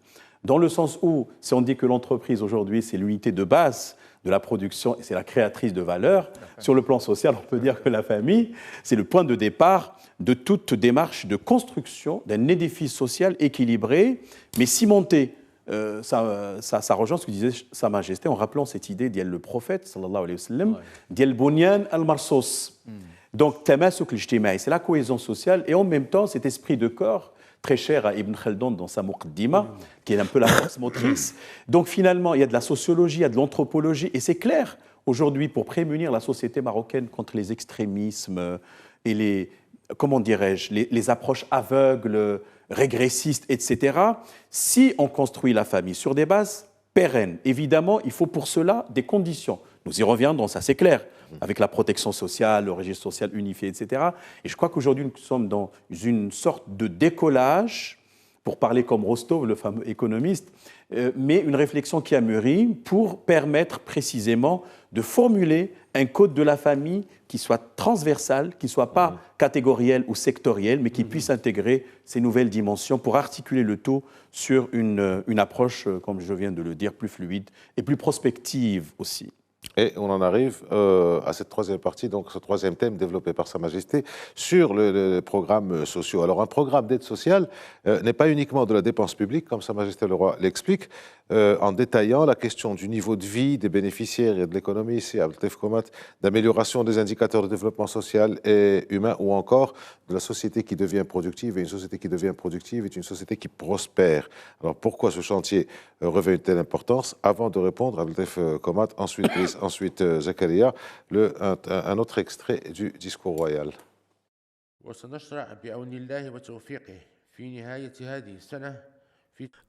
Dans le sens où, si on dit que l'entreprise aujourd'hui, c'est l'unité de base de la production et c'est la créatrice de valeur, sur le plan social, on peut dire que la famille, c'est le point de départ de toute démarche de construction d'un édifice social équilibré, mais cimenté. Ça rejoint ce que disait Sa Majesté en rappelant cette idée d'Yel le prophète, sallallahu alayhi wa sallam, d'Yel Bunyan al-Marsos. Donc, tamasuk l'ijtima'i, c'est la cohésion sociale et en même temps cet esprit de corps très cher à Ibn Khaldun dans sa Muqaddima, qui est un peu la force motrice. Donc finalement, il y a de la sociologie, il y a de l'anthropologie, et c'est clair, aujourd'hui, pour prémunir la société marocaine contre les extrémismes et les approches aveugles, régressistes, etc., si on construit la famille sur des bases pérennes, évidemment, il faut pour cela des conditions. Nous y reviendrons, ça c'est clair, avec la protection sociale, le registre social unifié, etc. Et je crois qu'aujourd'hui, nous sommes dans une sorte de décollage, pour parler comme Rostov, le fameux économiste, mais une réflexion qui a mûri pour permettre précisément de formuler un code de la famille qui soit transversal, qui ne soit pas catégoriel ou sectoriel, mais qui puisse intégrer ces nouvelles dimensions pour articuler le tout sur une approche, comme je viens de le dire, plus fluide et plus prospective aussi. Et on en arrive à cette 3e partie, donc ce 3e thème développé par Sa Majesté sur le programme sociaux. Alors un programme d'aide sociale n'est pas uniquement de la dépense publique, comme Sa Majesté le Roi l'explique, en détaillant la question du niveau de vie des bénéficiaires et de l'économie, ici à Abdeltef Komat, d'amélioration des indicateurs de développement social et humain, ou encore de la société qui devient productive. Et une société qui devient productive est une société qui prospère. Alors pourquoi ce chantier revêt une telle importance? Avant de répondre à Abdeltef Komat, ensuite Zakaria, un autre extrait du discours royal. وسنشرع بعون الله وتوفيقه في نهاية هذه السنة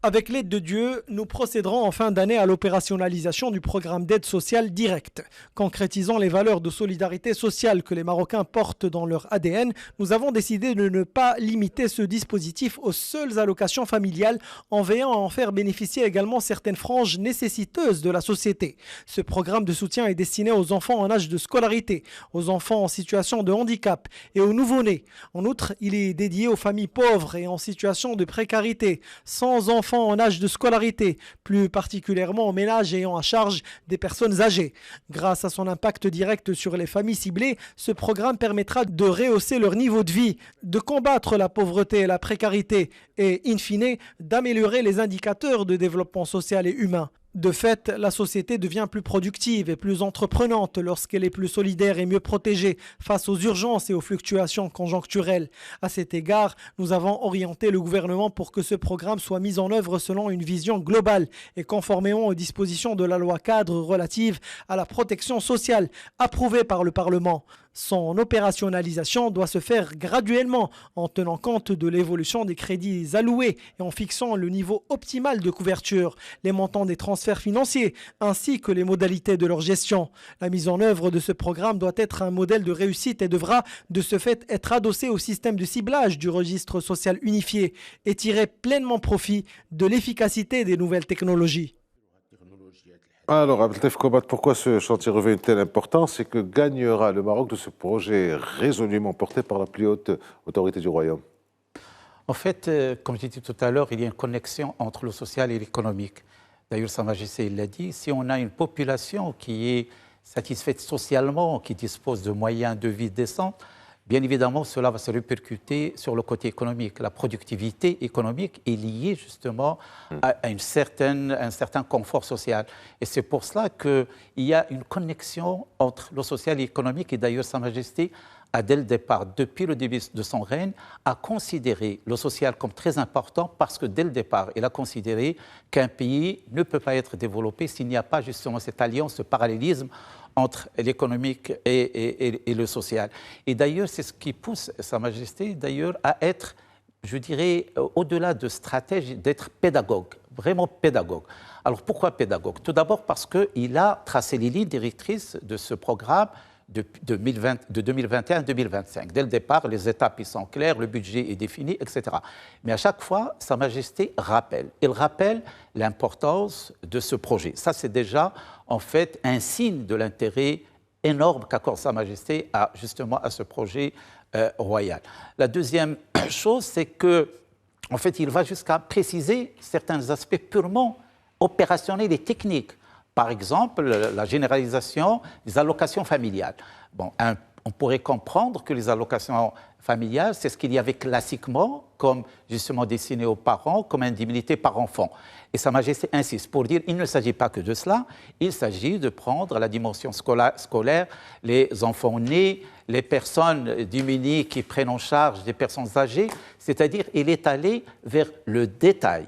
Avec l'aide de Dieu, nous procéderons en fin d'année à l'opérationnalisation du programme d'aide sociale directe. Concrétisant les valeurs de solidarité sociale que les Marocains portent dans leur ADN, nous avons décidé de ne pas limiter ce dispositif aux seules allocations familiales en veillant à en faire bénéficier également certaines franges nécessiteuses de la société. Ce programme de soutien est destiné aux enfants en âge de scolarité, aux enfants en situation de handicap et aux nouveau-nés. En outre, il est dédié aux familles pauvres et en situation de précarité, sans enfants en âge de scolarité, plus particulièrement aux ménages ayant à charge des personnes âgées. Grâce à son impact direct sur les familles ciblées, ce programme permettra de rehausser leur niveau de vie, de combattre la pauvreté et la précarité et, in fine, d'améliorer les indicateurs de développement social et humain. De fait, la société devient plus productive et plus entreprenante lorsqu'elle est plus solidaire et mieux protégée face aux urgences et aux fluctuations conjoncturelles. À cet égard, nous avons orienté le gouvernement pour que ce programme soit mis en œuvre selon une vision globale et conformément aux dispositions de la loi cadre relative à la protection sociale approuvée par le Parlement. Son opérationnalisation doit se faire graduellement en tenant compte de l'évolution des crédits alloués et en fixant le niveau optimal de couverture, les montants des transferts financiers ainsi que les modalités de leur gestion. La mise en œuvre de ce programme doit être un modèle de réussite et devra de ce fait être adossé au système de ciblage du registre social unifié et tirer pleinement profit de l'efficacité des nouvelles technologies. Alors, Abdeltef Kobat, pourquoi ce chantier revêt une telle importance? C'est que gagnera le Maroc de ce projet résolument porté par la plus haute autorité du Royaume? En fait, comme j'ai dit tout à l'heure, il y a une connexion entre le social et l'économique. D'ailleurs, Sa Majesté l'a dit, si on a une population qui est satisfaite socialement, qui dispose de moyens de vie décents, bien évidemment, cela va se répercuter sur le côté économique. La productivité économique est liée justement à un certain confort social. Et c'est pour cela qu'il y a une connexion entre le social et l'économique. Et d'ailleurs, Sa Majesté a, dès le départ, depuis le début de son règne, a considéré le social comme très important parce que dès le départ, il a considéré qu'un pays ne peut pas être développé s'il n'y a pas justement cette alliance, ce parallélisme entre l'économique et le social. Et d'ailleurs, c'est ce qui pousse Sa Majesté d'ailleurs à être, je dirais, au-delà de stratège, d'être pédagogue, vraiment pédagogue. Alors pourquoi pédagogue? Tout d'abord parce qu'il a tracé les lignes directrices de ce programme de 2021 à 2025. Dès le départ, les étapes ils sont claires, le budget est défini, etc. Mais à chaque fois, Sa Majesté rappelle. Il rappelle l'importance de ce projet. Ça, c'est déjà, en fait, un signe de l'intérêt énorme qu'accorde Sa Majesté justement à ce projet royal. La deuxième chose, c'est que, en fait, il va jusqu'à préciser certains aspects purement opérationnels et techniques. Par exemple, la généralisation des allocations familiales. Bon, on pourrait comprendre que les allocations familiales, c'est ce qu'il y avait classiquement comme justement destiné aux parents, comme indemnité par enfant. Et Sa Majesté insiste pour dire qu'il ne s'agit pas que de cela, il s'agit de prendre la dimension scolaire, les enfants nés, les personnes démunies qui prennent en charge des personnes âgées, c'est-à-dire il est allé vers le détail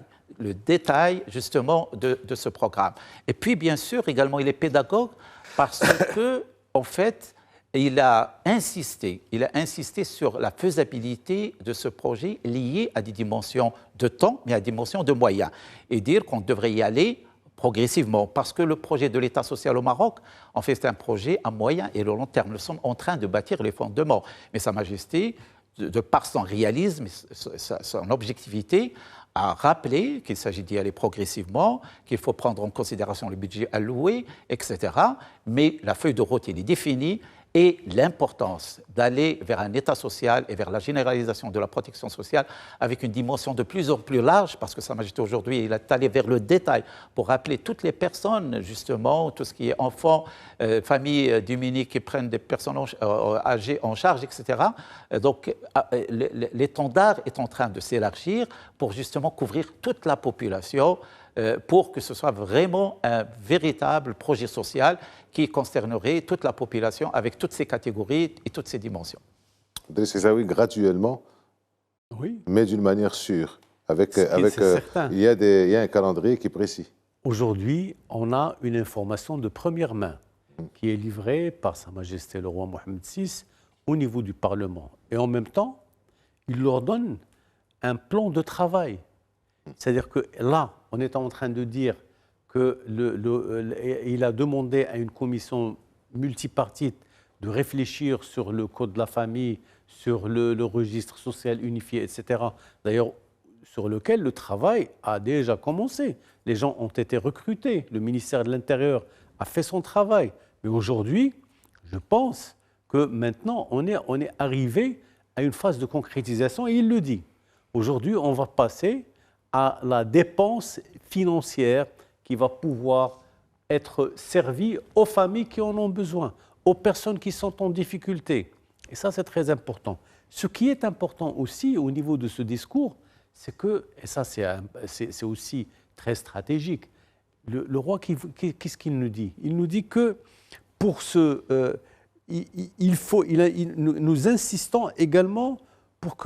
justement de ce programme. Et puis, bien sûr, également, il est pédagogue parce que, en fait, il a insisté sur la faisabilité de ce projet lié à des dimensions de temps, mais à des dimensions de moyens. Et dire qu'on devrait y aller progressivement, parce que le projet de l'État social au Maroc, en fait, c'est un projet à moyen et long terme. Nous sommes en train de bâtir les fondements. Mais Sa Majesté, de par son réalisme, son objectivité, a rappelé qu'il s'agit d'y aller progressivement, qu'il faut prendre en considération le budget alloué, etc. Mais la feuille de route, elle est définie et l'importance d'aller vers un État social et vers la généralisation de la protection sociale avec une dimension de plus en plus large, parce que Sa Majesté aujourd'hui, il est allé vers le détail pour rappeler toutes les personnes, justement, tout ce qui est enfants, familles démunies qui prennent des personnes âgées en charge, etc. Donc, l'étendard est en train de s'élargir pour justement couvrir toute la population, pour que ce soit vraiment un véritable projet social qui concernerait toute la population avec toutes ses catégories et toutes ses dimensions. Oui, graduellement, Oui. mais d'une manière sûre. Certain. Il y a un calendrier qui est précis. Aujourd'hui, on a une information de première main qui est livrée par Sa Majesté le roi Mohammed VI au niveau du Parlement. Et en même temps, il leur donne un plan de travail C'est-à-dire que là, on est en train de dire qu'il a demandé à une commission multipartite de réfléchir sur le code de la famille, sur le registre social unifié, etc. D'ailleurs, sur lequel le travail a déjà commencé. Les gens ont été recrutés, le ministère de l'Intérieur a fait son travail. Mais aujourd'hui, je pense que maintenant, on est arrivé à une phase de concrétisation, et il le dit. Aujourd'hui, on va passer à la dépense financière qui va pouvoir être servie aux familles qui en ont besoin, aux personnes qui sont en difficulté. Et ça, c'est très important. Ce qui est important aussi au niveau de ce discours, c'est que, et ça c'est aussi très stratégique, le roi, qu'est-ce qu'il nous dit? Il nous dit que pour nous insistons également pour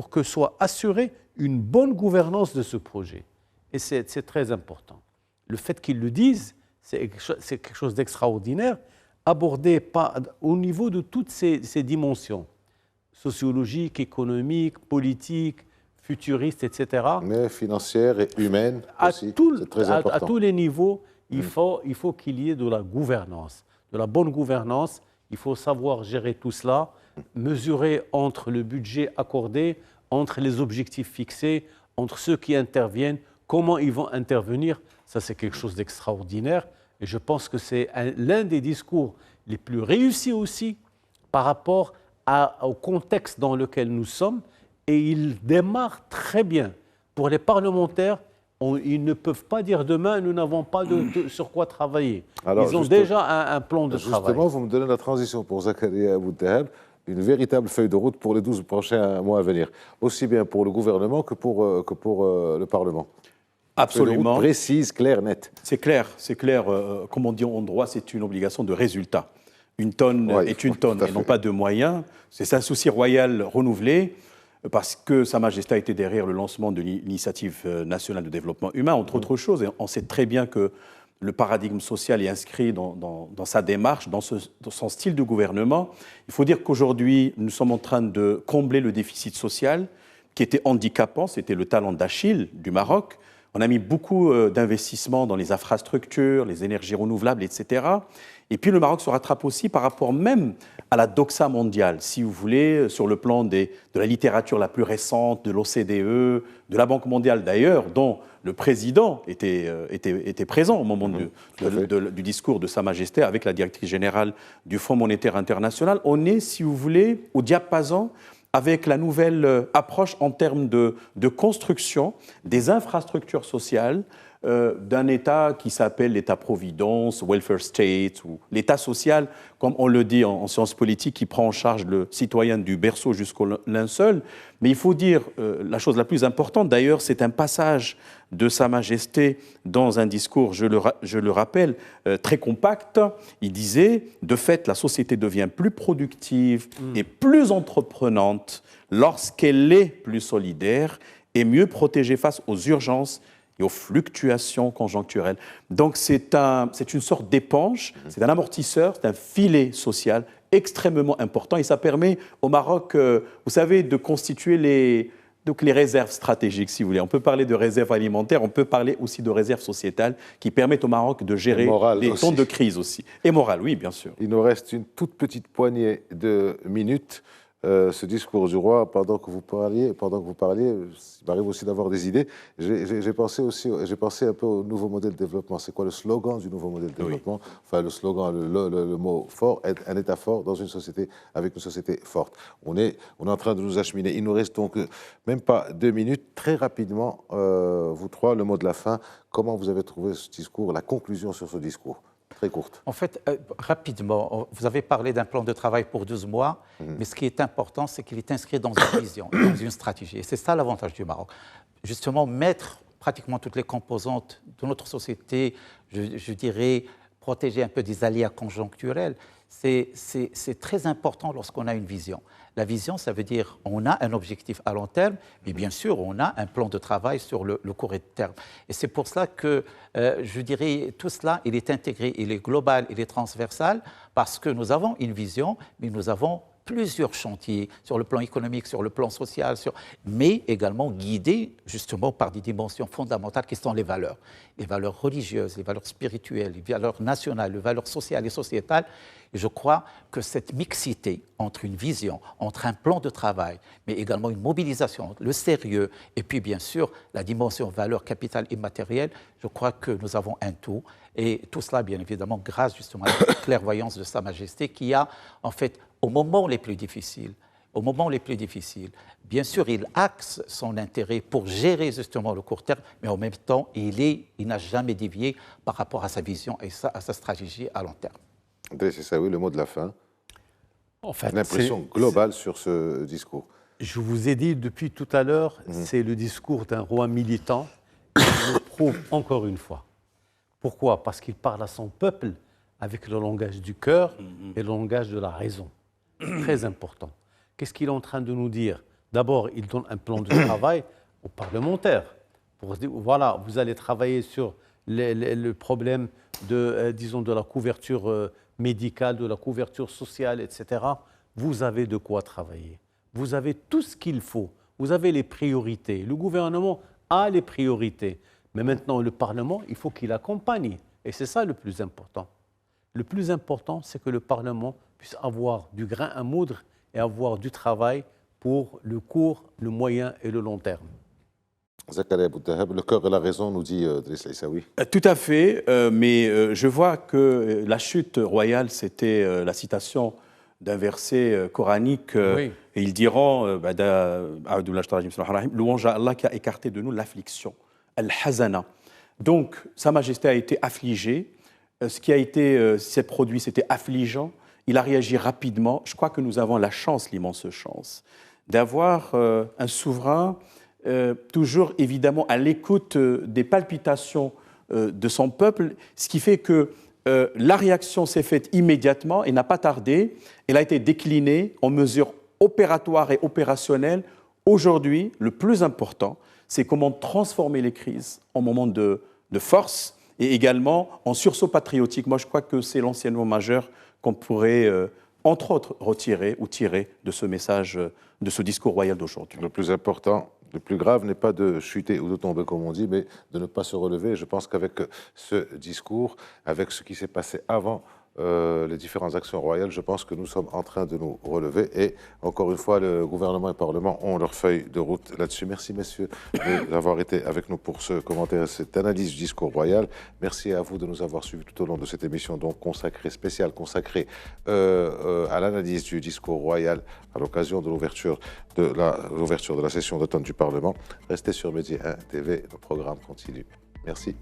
que soit assurée une bonne gouvernance de ce projet. Et c'est très important. Le fait qu'ils le disent, c'est quelque chose d'extraordinaire, abordé au niveau de toutes ces dimensions, sociologiques, économiques, politiques, futuristes, etc. Mais financière et humaine aussi, c'est très important. À tous les niveaux, il faut qu'il y ait de la gouvernance, de la bonne gouvernance. Il faut savoir gérer tout cela, mesurer entre le budget accordé, entre les objectifs fixés, entre ceux qui interviennent, comment ils vont intervenir. Ça, c'est quelque chose d'extraordinaire. Et je pense que c'est l'un des discours les plus réussis aussi par rapport au contexte dans lequel nous sommes. Et il démarre très bien. Pour les parlementaires, ils ne peuvent pas dire demain, nous n'avons pas sur quoi travailler. Alors, ils ont déjà un plan de travail. Justement, vous me donnez la transition pour Zakaria Abou-Dahab, une véritable feuille de route pour les 12 prochains mois à venir, aussi bien pour le gouvernement que pour le Parlement. Absolument. Précise, claire, nette. C'est clair. Comme on dit en droit, c'est une obligation de résultat. Une tonne est une tonne et non pas de moyens. C'est un souci royal renouvelé parce que Sa Majesté a été derrière le lancement de l'initiative nationale de développement humain, entre autres choses. Et on sait très bien que le paradigme social est inscrit dans sa démarche, dans son style de gouvernement. Il faut dire qu'aujourd'hui, nous sommes en train de combler le déficit social qui était handicapant. C'était le talon d'Achille du Maroc. On a mis beaucoup d'investissements dans les infrastructures, les énergies renouvelables, etc. Et puis le Maroc se rattrape aussi par rapport même à la doxa mondiale, si vous voulez, sur le plan de la littérature la plus récente, de l'OCDE, de la Banque mondiale d'ailleurs, dont le président était présent au moment du discours de Sa Majesté avec la directrice générale du Fonds monétaire international. On est, si vous voulez, au diapason avec la nouvelle approche en termes de construction des infrastructures sociales d'un État qui s'appelle l'État-providence, welfare state, ou l'État social, comme on le dit en sciences politiques, qui prend en charge le citoyen du berceau jusqu'au linceul. Mais il faut dire, la chose la plus importante d'ailleurs, c'est un passage de Sa Majesté dans un discours, je le rappelle, très compact. Il disait, de fait, la société devient plus productive et plus entreprenante lorsqu'elle est plus solidaire et mieux protégée face aux urgences et aux fluctuations conjoncturelles. Donc c'est une sorte d'éponge, c'est un amortisseur, c'est un filet social extrêmement important et ça permet au Maroc, vous savez, de constituer les réserves stratégiques, si vous voulez. On peut parler de réserves alimentaires, on peut parler aussi de réserves sociétales qui permettent au Maroc de gérer les temps de crise aussi. Et morale, oui, bien sûr. Il nous reste une toute petite poignée de minutes. Ce discours du roi, pendant que vous parliez, il m'arrive aussi d'avoir des idées. J'ai pensé un peu au nouveau modèle de développement. C'est quoi le slogan du nouveau modèle de développement? Enfin, le slogan, le mot fort, un État fort dans une société avec une société forte. On est en train de nous acheminer. Il nous reste donc même pas 2 minutes. Très rapidement, vous trois, le mot de la fin. Comment vous avez trouvé ce discours, la conclusion sur ce discours? Très courte. En fait, rapidement, vous avez parlé d'un plan de travail pour 12 mois, mais ce qui est important, c'est qu'il est inscrit dans une vision, dans une stratégie. Et c'est ça l'avantage du Maroc. Justement, mettre pratiquement toutes les composantes de notre société, je dirais, protéger un peu des aléas conjoncturels, c'est très important lorsqu'on a une vision. La vision, ça veut dire on a un objectif à long terme, mais bien sûr, on a un plan de travail sur le court terme. Et c'est pour cela que, je dirais, tout cela, il est intégré, il est global, il est transversal, parce que nous avons une vision, mais nous avons plusieurs chantiers sur le plan économique, sur le plan social, mais également guidé justement par des dimensions fondamentales qui sont les valeurs religieuses, les valeurs spirituelles, les valeurs nationales, les valeurs sociales et sociétales. Et je crois que cette mixité entre une vision, entre un plan de travail, mais également une mobilisation, le sérieux, et puis bien sûr la dimension valeur capitale immatérielle, je crois que nous avons un tout. Et tout cela, bien évidemment, grâce justement à la clairvoyance de Sa Majesté qui a, en fait, au moment les plus difficiles, bien sûr, il axe son intérêt pour gérer justement le court terme, mais en même temps, il n'a jamais dévié par rapport à sa vision et à sa stratégie à long terme. C'est ça, oui, le mot de la fin. En fait, l'impression globale sur ce discours. Je vous ai dit depuis tout à l'heure, c'est le discours d'un roi militant. Il le prouve encore une fois. Pourquoi? Parce qu'il parle à son peuple avec le langage du cœur et le langage de la raison. Très important. Qu'est-ce qu'il est en train de nous dire? D'abord, il donne un plan de travail aux parlementaires. Pour se dire, voilà, vous allez travailler sur le problème de la couverture médicale, de la couverture sociale, etc. Vous avez de quoi travailler. Vous avez tout ce qu'il faut. Vous avez les priorités. Le gouvernement a les priorités. Mais maintenant, le Parlement, il faut qu'il accompagne. Et c'est ça le plus important. Le plus important, c'est que le Parlement puisse avoir du grain à moudre et avoir du travail pour le court, le moyen et le long terme. Zakaria Bouddahab, le cœur et la raison, nous dit Driss Aissaoui. Tout à fait, mais je vois que la chute royale, c'était la citation d'un verset coranique. Oui. Et ils diront, louange à Allah qui a écarté de nous l'affliction, al-hazana. Donc, Sa Majesté a été affligée. Ce qui s'est produit, c'était affligeant. Il a réagi rapidement. Je crois que nous avons la chance, l'immense chance, d'avoir un souverain toujours évidemment à l'écoute des palpitations de son peuple, ce qui fait que la réaction s'est faite immédiatement et n'a pas tardé. Elle a été déclinée en mesures opératoires et opérationnelles. Aujourd'hui, le plus important, c'est comment transformer les crises en moments de force et également en sursaut patriotique. Moi, je crois que c'est l'enseignement majeur qu'on pourrait, entre autres, retirer ou tirer de ce message, de ce discours royal d'aujourd'hui. Le plus important, le plus grave n'est pas de chuter ou de tomber, comme on dit, mais de ne pas se relever. Je pense qu'avec ce discours, avec ce qui s'est passé avant les différentes actions royales, je pense que nous sommes en train de nous relever. Et encore une fois, le gouvernement et le Parlement ont leur feuille de route là-dessus. Merci, messieurs, d'avoir été avec nous pour ce commentaire, cette analyse du discours royal. Merci à vous de nous avoir suivis tout au long de cette émission, donc spéciale consacrée à l'analyse du discours royal à l'occasion de l'ouverture de la session d'automne du Parlement. Restez sur Medi 1 TV, le programme continue. Merci.